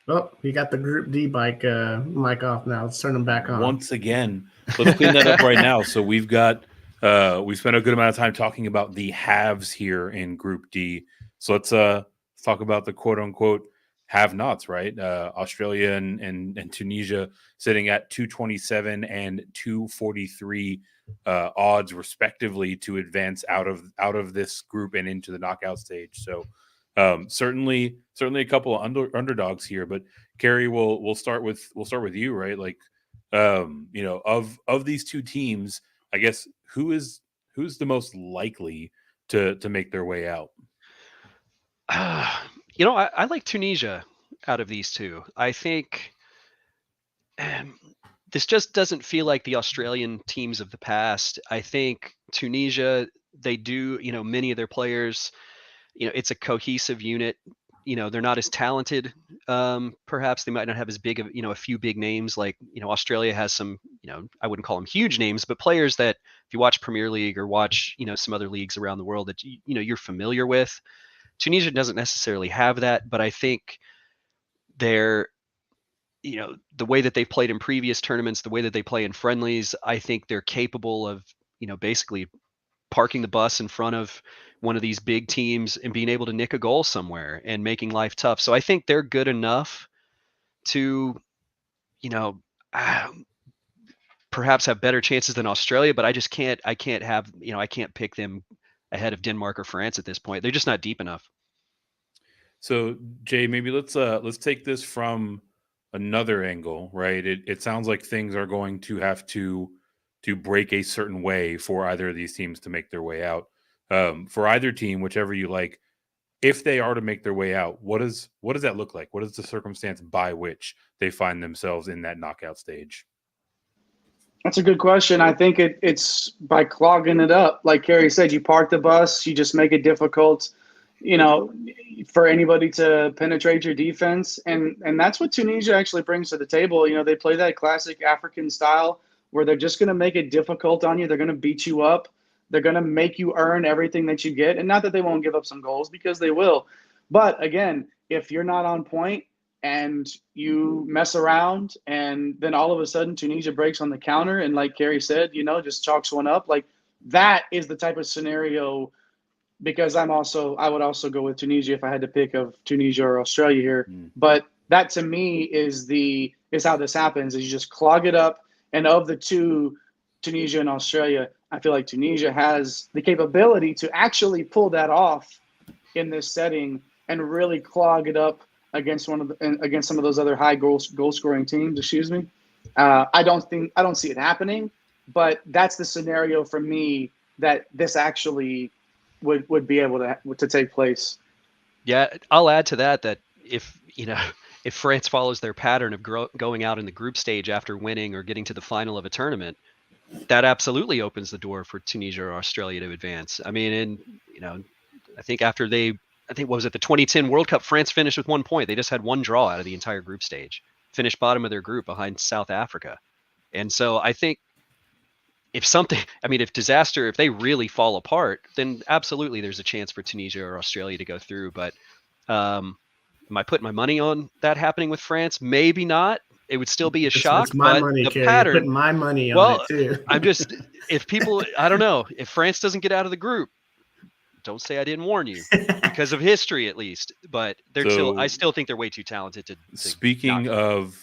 Oh, you got the Group D mic off now. Let's turn them back on. Once again, let's clean that up right now. So we've got we spent a good amount of time talking about the halves here in Group D. So let's talk about the quote unquote have-nots, right? Australia and Tunisia sitting at 227 and 243 odds respectively to advance out of this group and into the knockout stage. So certainly a couple of underdogs here, but Carrie, we'll start with you, right? Like, of these two teams, I guess who's the most likely to make their way out? I like Tunisia out of these two. I think this just doesn't feel like the Australian teams of the past. I think Tunisia, they do, many of their players, it's a cohesive unit. They're not as talented. Perhaps they might not have as big of, a few big names like, Australia has some, I wouldn't call them huge names, but players that if you watch Premier League or watch, some other leagues around the world that, you're familiar with. Tunisia doesn't necessarily have that, but I think they're, the way that they've played in previous tournaments, the way that they play in friendlies, I think they're capable of, basically parking the bus in front of one of these big teams and being able to nick a goal somewhere and making life tough. So I think they're good enough to, perhaps have better chances than Australia, but I can't pick them ahead of Denmark or France at this point. They're just not deep enough. So Jay, maybe let's take this from another angle, right? It sounds like things are going to have to break a certain way for either of these teams to make their way out. For either team, whichever you like, if they are to make their way out, what does that look like? What is the circumstance by which they find themselves in that knockout stage? That's a good question. I think it's by clogging it up. Like Carrie said, you park the bus, you just make it difficult, for anybody to penetrate your defense. And that's what Tunisia actually brings to the table. They play that classic African style where they're just going to make it difficult on you. They're going to beat you up. They're going to make you earn everything that you get. And not that they won't give up some goals, because they will. But again, if you're not on point and you mess around and then all of a sudden Tunisia breaks on the counter and, like Carrie said, just chalks one up, like that is the type of scenario. Because I would also go with Tunisia if I had to pick of Tunisia or Australia here. But that to me is how this happens, is you just clog it up. And of the two, Tunisia and Australia, I feel like Tunisia has the capability to actually pull that off in this setting and really clog it up against some of those other high goal scoring teams. Excuse me. I don't see it happening, but that's the scenario for me that this actually would be able to take place. Yeah, I'll add to that if France follows their pattern of going out in the group stage after winning or getting to the final of a tournament, that absolutely opens the door for Tunisia or Australia to advance. I mean, and I think what was it, the 2010 World Cup, France finished with 1 point. They just had one draw out of the entire group stage, finished bottom of their group behind South Africa. And so I think if they really fall apart, then absolutely there's a chance for Tunisia or Australia to go through. But am I putting my money on that happening with France? Maybe not. It would still be a shock, It's my but money, the Kerry. pattern. You're putting my money on it too. I'm just, I don't know, if France doesn't get out of the group, don't say I didn't warn you, because of history at least. But I still think they're way too talented to. Speaking of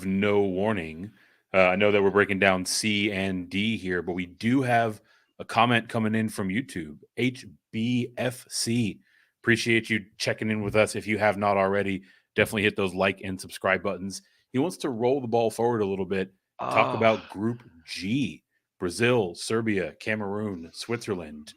no warning, I know that we're breaking down C and D here, but we do have a comment coming in from YouTube. HBFC, appreciate you checking in with us. If you have not already, definitely hit those like and subscribe buttons. He wants to roll the ball forward a little bit. Talk about Group G: Brazil, Serbia, Cameroon, Switzerland.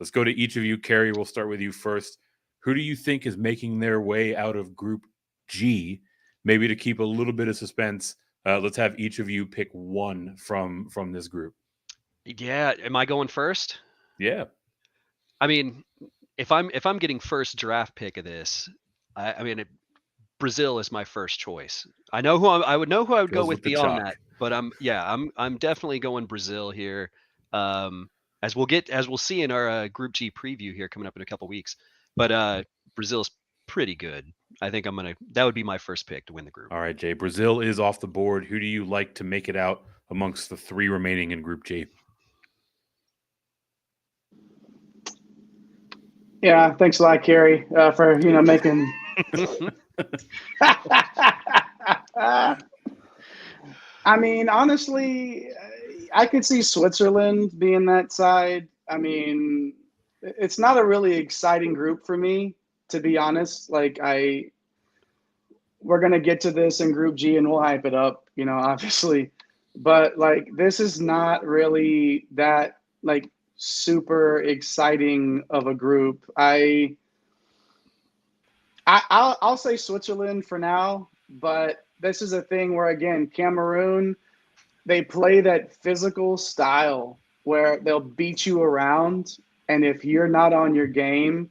Let's go to each of you. Kerry, we'll start with you first. Who do you think is making their way out of Group G? Maybe to keep a little bit of suspense, let's have each of you pick one from this group. Yeah, am I going first? Yeah. I mean, if I'm getting first draft pick of this, Brazil is my first choice. I know I would go with beyond that, but I'm definitely going Brazil here. As we'll see in our Group G preview here coming up in a couple weeks. But Brazil's pretty good. I think that would be my first pick to win the group. All right, Jay. Brazil is off the board. Who do you like to make it out amongst the three remaining in Group G? Yeah, thanks a lot, Kerry, for making. I mean, honestly, I could see Switzerland being that side. I mean, it's not a really exciting group for me, to be honest. Like, we're gonna get to this in Group G and we'll hype it up, obviously. But like, this is not really that like super exciting of a group. I'll say Switzerland for now, but this is a thing where, again, Cameroon, they play that physical style where they'll beat you around, and if you're not on your game,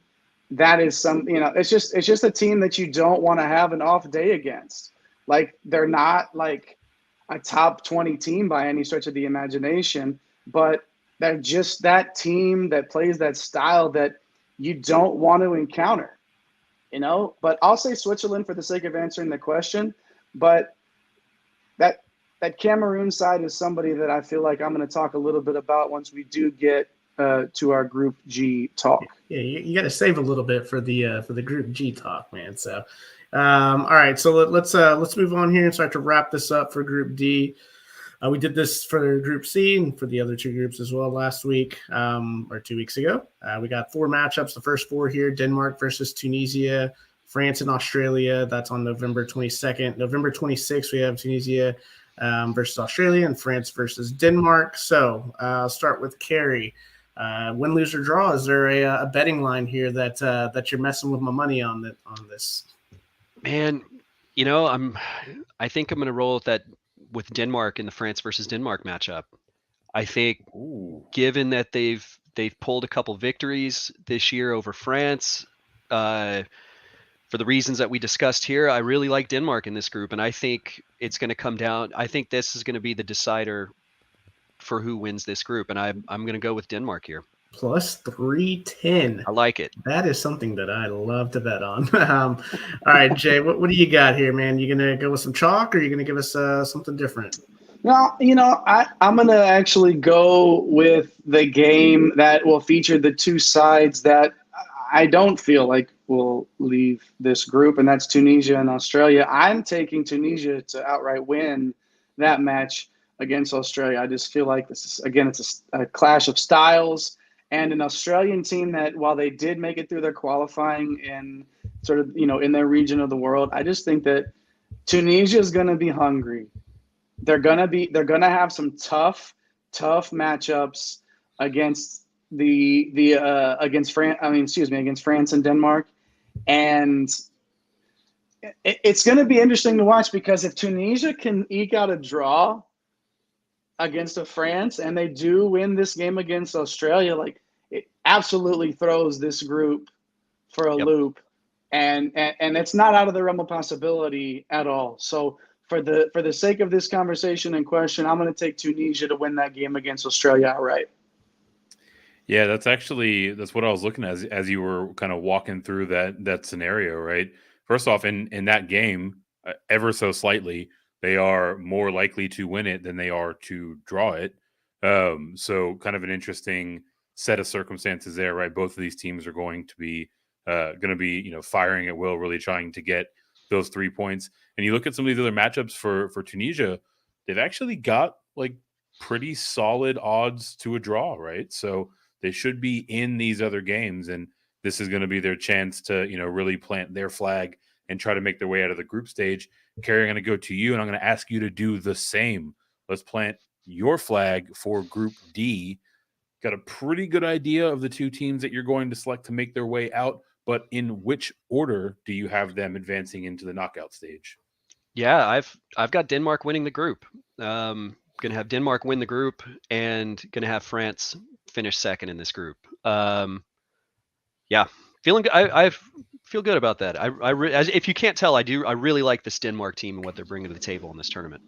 that is it's just a team that you don't want to have an off day against. Like, they're not like a top 20 team by any stretch of the imagination, but they're just that team that plays that style that you don't want to encounter. But I'll say Switzerland for the sake of answering the question. But that Cameroon side is somebody that I feel like I'm going to talk a little bit about once we do get to our Group G talk. Yeah, you got to save a little bit for the Group G talk, man. So, all right, so let's move on here and start to wrap this up for Group D. We did this for Group C and for the other two groups as well last week or 2 weeks ago. We got 4 matchups. The first 4 here: Denmark versus Tunisia, France and Australia. That's on November 22nd. November 26th, we have Tunisia versus Australia and France versus Denmark. So I'll start with Kerry. Win, lose, or draw. Is there a betting line here that you're messing with my money on this? Man, I think I'm going to roll with that with Denmark in the France versus Denmark matchup. I think, given that they've pulled a couple victories this year over France, for the reasons that we discussed here, I really like Denmark in this group, and I think it's going to come down. I think this is going to be the decider for who wins this group, and I'm going to go with Denmark here. Plus 310. I like it. That is something that I love to bet on. All right, Jay, what do you got here, man? You gonna go with some chalk, or are you gonna give us something different? No, I'm going to actually go with the game that will feature the two sides that I don't feel like will leave this group, and that's Tunisia and Australia. I'm taking Tunisia to outright win that match against Australia. I just feel like this is, again, it's a clash of styles, and an Australian team that, while they did make it through their qualifying in sort of, in their region of the world, I just think that Tunisia is going to be hungry. They're going to have some tough matchups against against France and Denmark. And it's going to be interesting to watch, because if Tunisia can eke out a draw against a France and they do win this game against Australia, like it absolutely throws this group for a loop. And it's not out of the realm of possibility at all. So for the sake of this conversation and question, I'm going to take Tunisia to win that game against Australia outright. Yeah, that's what I was looking at as you were kind of walking through that scenario, right? First off, in that game, ever so slightly, they are more likely to win it than they are to draw it. So kind of an interesting set of circumstances there, right? Both of these teams are going to be firing at will, really trying to get those 3 points. And you look at some of these other matchups for Tunisia, they've actually got like pretty solid odds to a draw, right? So they should be in these other games, and this is going to be their chance to, really plant their flag and try to make their way out of the group stage. Carrie, I'm going to go to you, and I'm going to ask you to do the same. Let's plant your flag for Group D. Got a pretty good idea of the two teams that you're going to select to make their way out, but in which order do you have them advancing into the knockout stage? Yeah, I've got Denmark winning the group. Going to have Denmark win the group, and going to have France finish second in this group. Yeah, feeling. I feel good about that. If you can't tell, I really like this Denmark team and what they're bringing to the table in this tournament.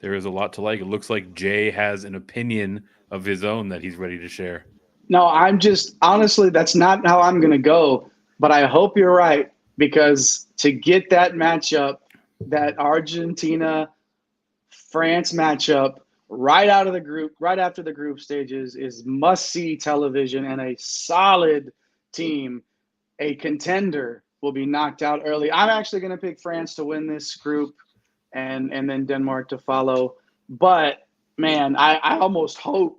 There is a lot to like. It looks like Jay has an opinion of his own that he's ready to share. No, I'm just honestly, that's not how I'm going to go. But I hope you're right, because to get that matchup, that Argentina France matchup right out of the group, right after the group stages, is must-see television, and a solid team, a contender, will be knocked out early. I'm actually going to pick France to win this group, and then Denmark to follow. But man, I almost hope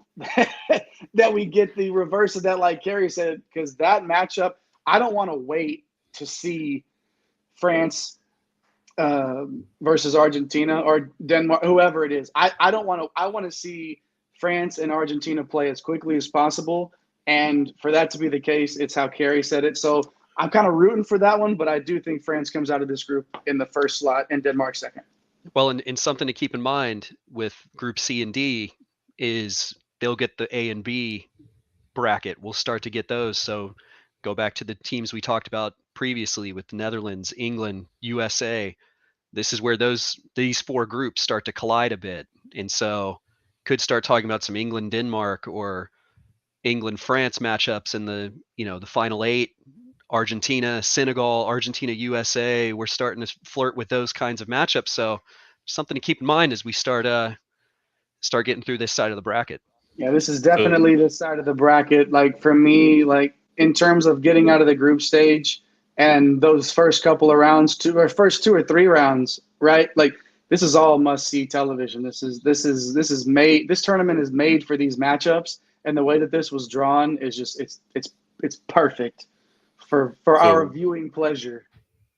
that we get the reverse of that, like Carrie said, because that matchup, I don't want to wait to see France versus Argentina or Denmark, whoever it is. I don't want to. I want to see France and Argentina play as quickly as possible, and for that to be the case, it's how Carrie said it. So I'm kind of rooting for that one, but I do think France comes out of this group in the first slot and Denmark second. Well, and something to keep in mind with Group C and D is they'll get the A and B bracket. We'll start to get those. So go back to the teams we talked about previously with the Netherlands, England, USA. This is where these four groups start to collide a bit. And so could start talking about some England, Denmark, or England, France matchups in the final eight. Argentina, Senegal, Argentina, USA. We're starting to flirt with those kinds of matchups. So something to keep in mind as we start getting through this side of the bracket. Yeah, this is definitely this side of the bracket. Like for me, like in terms of getting out of the group stage and those first couple of rounds, first 2 or 3 rounds, right? Like this is all must-see television. This tournament is made for these matchups, and the way that this was drawn is just it's perfect for our viewing pleasure.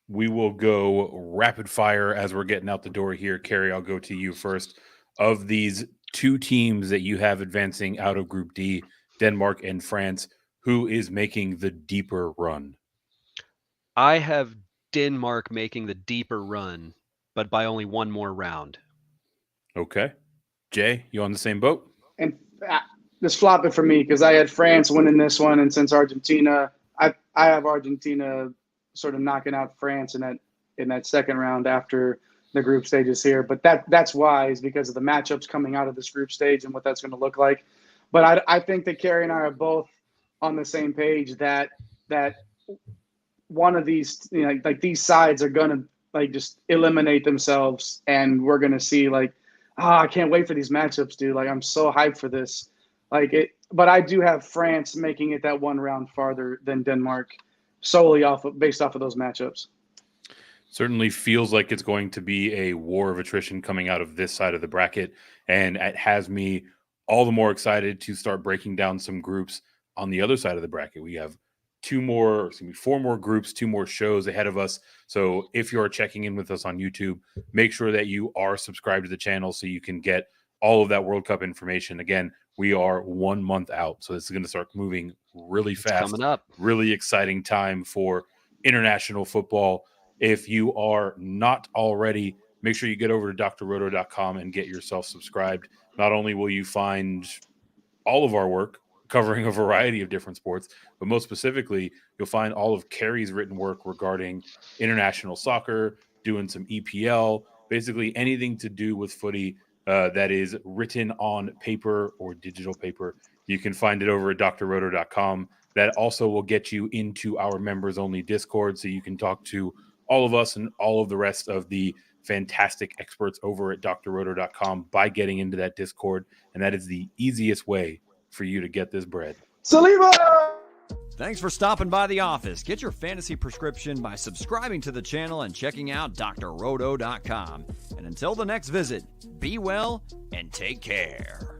We will go rapid fire as we're getting out the door here. Carrie, I'll go to you first. Of these two teams that you have advancing out of Group D, Denmark and France, who is making the deeper run? I have Denmark making the deeper run, but by only one more round. Okay. Jay, you on the same boat? And just flop it for me because I had France winning this one, and since Argentina, I have Argentina sort of knocking out France in that second round after the group stages here. But that's wise because of the matchups coming out of this group stage and what that's going to look like. But I think that Carrie and I are both on the same page that one of these, like these sides are going to like just eliminate themselves, and we're going to see like, I can't wait for these matchups, dude. Like I'm so hyped for this. But I do have France making it that one round farther than Denmark, solely based off of those matchups. Certainly feels like it's going to be a war of attrition coming out of this side of the bracket, and it has me all the more excited to start breaking down some groups on the other side of the bracket. We have 4 more groups, 2 more shows ahead of us. So if you're checking in with us on YouTube, make sure that you are subscribed to the channel so you can get all of that World Cup information. Again, we are 1 month out, so this is going to start moving really fast. It's coming up. Really exciting time for international football. If you are not already make sure you get over to drroto.com and get yourself subscribed. Not only will you find all of our work covering a variety of different sports, but most specifically, you'll find all of Carrie's written work regarding international soccer, doing some EPL, basically anything to do with footy that is written on paper or digital paper. You can find it over at drroto.com. That also will get you into our members-only Discord, so you can talk to all of us and all of the rest of the fantastic experts over at drroto.com by getting into that Discord, and that is the easiest way for you to get this bread. Saliva! Thanks for stopping by the office. Get your fantasy prescription by subscribing to the channel and checking out drroto.com. And until the next visit, be well and take care.